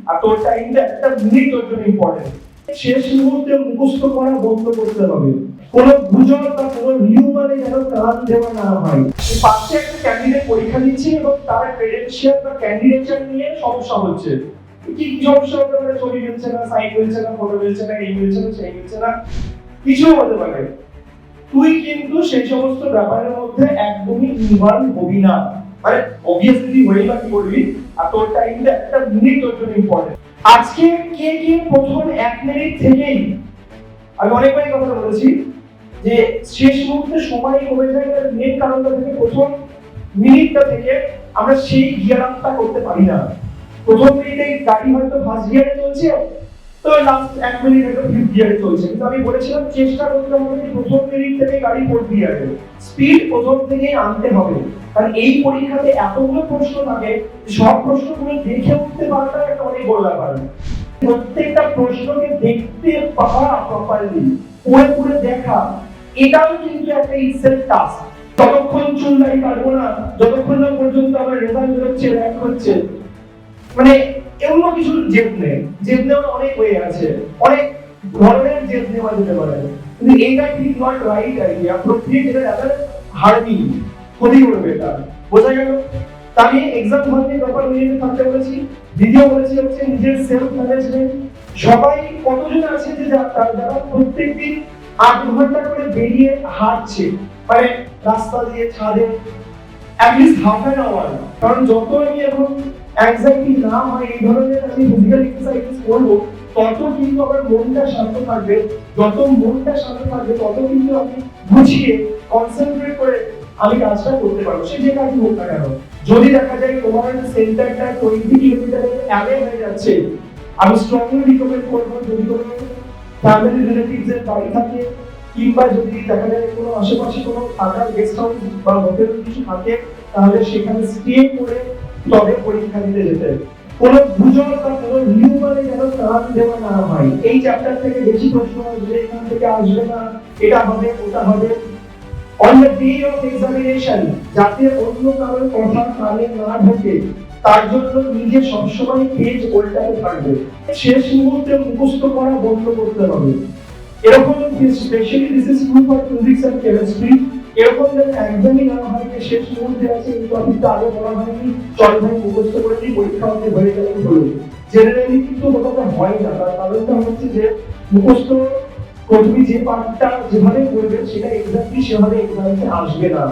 আর তোর টাইমটা একটা মিনিট তোর জন্য ইম্পর্টেন্ট। শেষ মুহূর্তে মুখস্থ করা বন্ধ করতে হবে। কোন গুজব বা কোন রিউমারে যেন কান দেওয়া না হয়। পাশে একটা ক্যান্ডিডেট পরীক্ষা দিচ্ছে এবং তার ক্রেডেনশিয়াল বা ক্যান্ডিডেটশিপ নিয়ে সমস্যা হচ্ছে। কি সমস্যা হতে পারে? ছবি মিলছে না, সাইট মিলছে না, ফটো মিলছে না, এই মিলছে না, সেই মিলছে না, কিছু হতে পারে। তুই কিন্তু সেই সমস্ত ব্যাপারের মধ্যে একদমই ইনভলভ হবি না। মানে অবভিয়াসলি হয়ে বা কি করবি, আর তোর টাইমটা একটা মিনিট তোর জন্য ইম্পর্টেন্ট। আজকে কে প্রথম 1 মিনিট থেকেই, আমি অনেকবার কথা বলেছি যে শেষ মুহূর্তে সময় কমে যায়, তার মেন কারণটা থেকে প্রথম মিনিটটা থেকে আমরা সেই গিয়ার আপটা করতে পারি না। প্রথম মিনিটে গাড়ি হয়তো ফার্স্ট গিয়ারে চলছে, তো লাস্ট 1 মিনিট হয়তো ফিফথ গিয়ারে চলছে, কিন্তু আমি বলেছিলাম চেষ্টা করতে হবে প্রথম মিনিট থেকে গাড়ি ফোর্থ গিয়ারে। স্পিড প্রথম থেকেই আনতে হবে, কারণ এই পরীক্ষাতে এতগুলো প্রশ্ন থাকে, সব প্রশ্নগুলো দেখে উঠতে পারাটা একটা অনেক বড় ব্যাপার। প্রত্যেকটা প্রশ্নকে দেখতে পাওয়া প্রপারলি, পড়ে দেখা, এটাও কিন্তু একটা ইটসেলফ টাস্ক। ততক্ষণ চুল দাড়ি কাটবো না যতক্ষণ না পর্যন্ত আমার রেজাল্ট বেরোচ্ছে, র্যাঙ্ক হচ্ছে, মানে এমন কিছু জেদ নেই। জেদ নেওয়ার অনেক ওয়ে আছে, অনেক ধরনের জেদ নেওয়া যেতে পারে, কিন্তু এইটা ঠিক নট রাইট আইডিয়া। প্রত্যেক যেটা যাদের হার্ডি ক্ষতি করবে, এটা বোঝা গেল। আমি এক্সাম হলে ব্যাপার নিয়ে থাকতে বলেছি। দ্বিতীয় বলেছি হচ্ছে নিজের সেলফ ম্যানেজমেন্ট। সবাই কতজন আছে যে যারা প্রত্যেকদিন 8 ঘন্টা করে বেরিয়ে হাঁটছে, মানে রাস্তা দিয়ে, ছাদে, অ্যাটলিস্ট হাফ অ্যান আওয়ার। কারণ যত আমি এখন অ্যাংজাইটি না হয় এই ধরনের আমি ফিজিক্যাল এক্সারসাইজ করবো, তত কিন্তু আমার মনটা শান্ত থাকবে। যত মনটা শান্ত থাকবে তত কিন্তু আমি বুঝিয়ে কনসেন্ট্রেট করে আমি কাজটা করতে পারবো, সে যে কাজই হোক না কেন। যদি দেখা যায় তোমার সেন্টারটা 20 কিলোমিটারের অ্যাওয়ে হয়ে যাচ্ছে, আমি স্ট্রংলি রিকমেন্ড করবো যদি কোনো ফ্যামিলি রিলেটিভস এর বাড়ি থাকে, কিংবা যদি দেখা যায় কোনো আশেপাশে কোনো থাকার গেস্ট হাউস বা হোটেল কিছু থাকে, তাহলে সেখানে স্টে করে তবে পরীক্ষা দিতে যেতে। কোনো গুজব বা কোনো রিউমারে যেন কান দেওয়া না হয়। এই চ্যাপ্টার থেকে বেশি প্রশ্ন আসবে, এখান থেকে আসবে না, এটা হবে ওটা হবে। On the day of examination যাতে অন্য কারোর কথা কানে না ঢোকে, তার জন্য নিজে সবসময় পেজ উল্টাতে থাকবে। শেষ মুহূর্তে মুখস্থ করা বন্ধ করতে হবে। এরকম specially this is true for physics and chemistry. এরকম যেন একদমই না হয় যে শেষ মুহূর্তে আছে এই টপিকটা আগে বলা হয়নি, চল ভাই মুখস্থ করে নিই, পরীক্ষা হতে হয়ে গেলে হলো। জেনারেলি কিন্তু ওটা হয় না। তার কারণটা হচ্ছে যে মুখস্থ তুমি যে পার্টটা যেভাবে করবে সেটা এক্স্যাক্টলি সেভাবে এক্সামে আসবে না।